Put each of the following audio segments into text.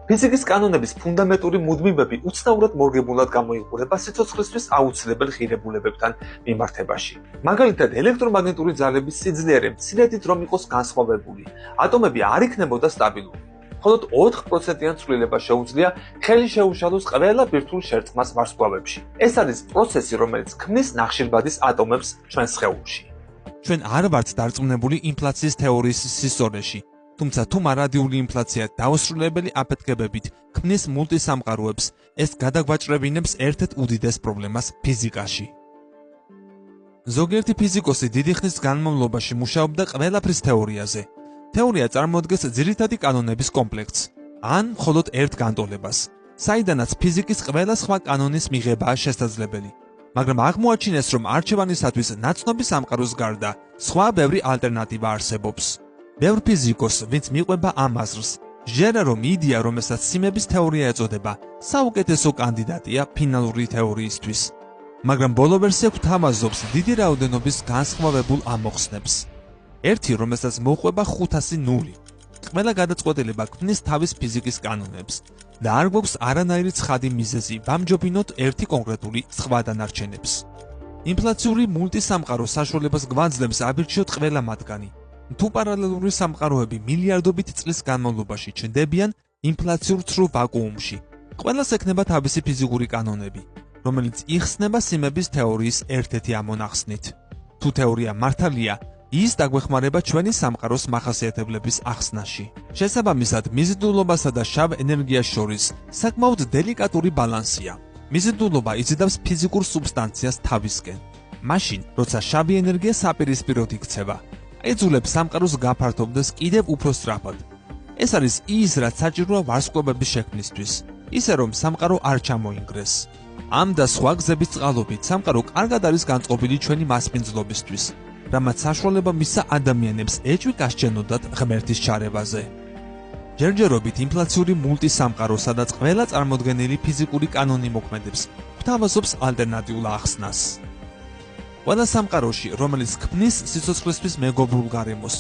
ფიზიკის კანონების ფუნდამენტური მუდმივები უცნაურად მორგებულად გამოიყურება სიცოცხლისთვის აუცილებელ ღირებულებებთან მიმართებაში. მაგალითად, ელექტრომაგნიტური ძალების სიძლიერე მცირედით რომ იყოს განსხვავებული, ატომები არ იქნებოდა სტაბილური. მხოლოდ 4%-იან ცვლილება შეუძლია ხელი შეუშალოს ყველა ბირთვულ შერწყმას ვარსკვლავებში. ეს არის პროცესი, რომელიც ქმნის ნახშირბადის ატომებს ჩვენს სხეულში. ჩვენ არ ვართ დარწმუნებული ინფლაციის თეორიის სისწორეში, თუმცა თუ მარადიული ინფლაცია დაუსრულებელი აფეთქებებით ქმნის მულტისამყაროებს, ეს გადაგვაჭრებინებს ერთ-ერთ უდიდეს პრობლემას ფიზიკაში. ზოგიერთი ფიზიკოსი დიდი ხნის განმავლობაში მუშაობდა ყველაფრის თეორიაზე. თეორია წარმოადგენს ძირითადი კანონების კომპლექტს, ან მხოლოდ ერთ განტოლებას, საიდანაც ფიზიკის ყველა სხვა კანონის მიღებაა შესაძლებელი. მაგრამ აღმოაჩინეს, რომ არჩევანისათვის ნაცნობი სამყაროს გარდა სხვა ბევრი ალტერნატივა არსებობს. ბევრ ფიზიკოსს, ვინც მიყვება ამ აზრს, ჟერა რომ იდეა, რომელსაც სიმების თეორია ეწოდება, საუკეთესო კანდიდატია ფინალური თეორიისთვის. მაგრამ ბოლო ვერსია გვთავაზობს დიდი რაოდენობის განსხვავებულ ამოხსნებს. ერთი, რომელსაც მოყვება 500. ყველა გადაწყვეტილება ქმნის თავის ფიზიკის კანონებს და არ გვაქვს არანაირი ცხადი მიზეზი ვამჯობინოთ ერთი კონკრეტული სხვა დანარჩენებს. ინფლაციური მულტისამყარო საშუალებას გვაძლევს აბირჩიოთ ყველა მათგანი. თუ პარალელური სამყაროები მილიარდობით წლის განმავლობაში ჩნდებიან ინფლაციურ ცრუ ვაკუუმში, ყველას ექნება თავისი ფიზიკური კანონები, რომელიც იხსნება სიმების თეორიის ერთ-ერთი ამონახსნით. თუ თეორია მართალია, ის დაგვეხმარება ჩვენი სამყაროს მახასიათებლების ახსნაში. შესაბამისად, მიზიდულობასა და შავ ენერგიას შორის საკმაოდ დელიკატური ბალანსია. მიზიდულობა იზიდავს ფიზიკურ სუბსტანციას თავისკენ. მაშინ, როცა შავი ენერგია საპირისპიროდ იქცევა, ეძულებს სამყაროს გაფართოვდეს კიდევ უფრო სწრაფად. ეს არის ის, რაც საჭიროა ვარსკვლავების შექმნისთვის, ისე რომ სამყარო არ ჩამოინგრეს. ამ და სხვა გზების წყალობით სამყარო კარგად არის განწყობილი ჩვენი მასპინძლობისთვის, რამაც საშუალება მისცა ადამიანებს ეჭვი გასჩენოდათ ღმერთის ჩარევაზე. ჯერჯერობით ინფლაციური მულტისამყარო, სადაც ყველა წარმოდგენილი ფიზიკური კანონი მოქმედებს, გვთავაზობს ალტერნატიულ ახსნას. ყველა სამყაროში, რომელიც ქმნის სიცოცხლისთვის მეგობრულ გარემოს,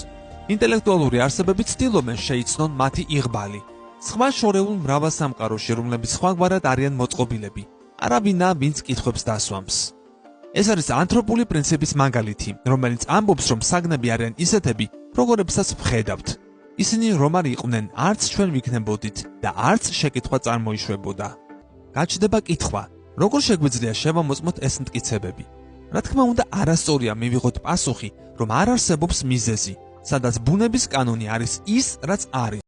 ინტელექტუალური არსებები ცდილობენ შეიცნონ მათი იღბალი. სხვა შორეულ მრავალ სამყაროში, რომლებიც სხვაგვარად არიან მოწყობილები, არავინა ვინც კითხვებს დასვამს. ეს არის ანთროპული პრინციპის მაგალითი, რომელიც ამბობს, რომ საგნები არიან ისეთები, როგორებსაც ვხედავთ. ისინი რომ არ იყვნენ, არც ჩვენ ვიქნებოდით და არც შეკითხვა წარმოიშვებოდა. გაჩნდება კითხვა, როგორ შეგვიძლია შევამოწმოთ ეს მტკიცებები? რა თქმა უნდა, არასწორია მივიღოთ პასუხი, რომ არ არსებობს მიზეზი, სადაც ბუნების კანონი არის ის, რაც არის.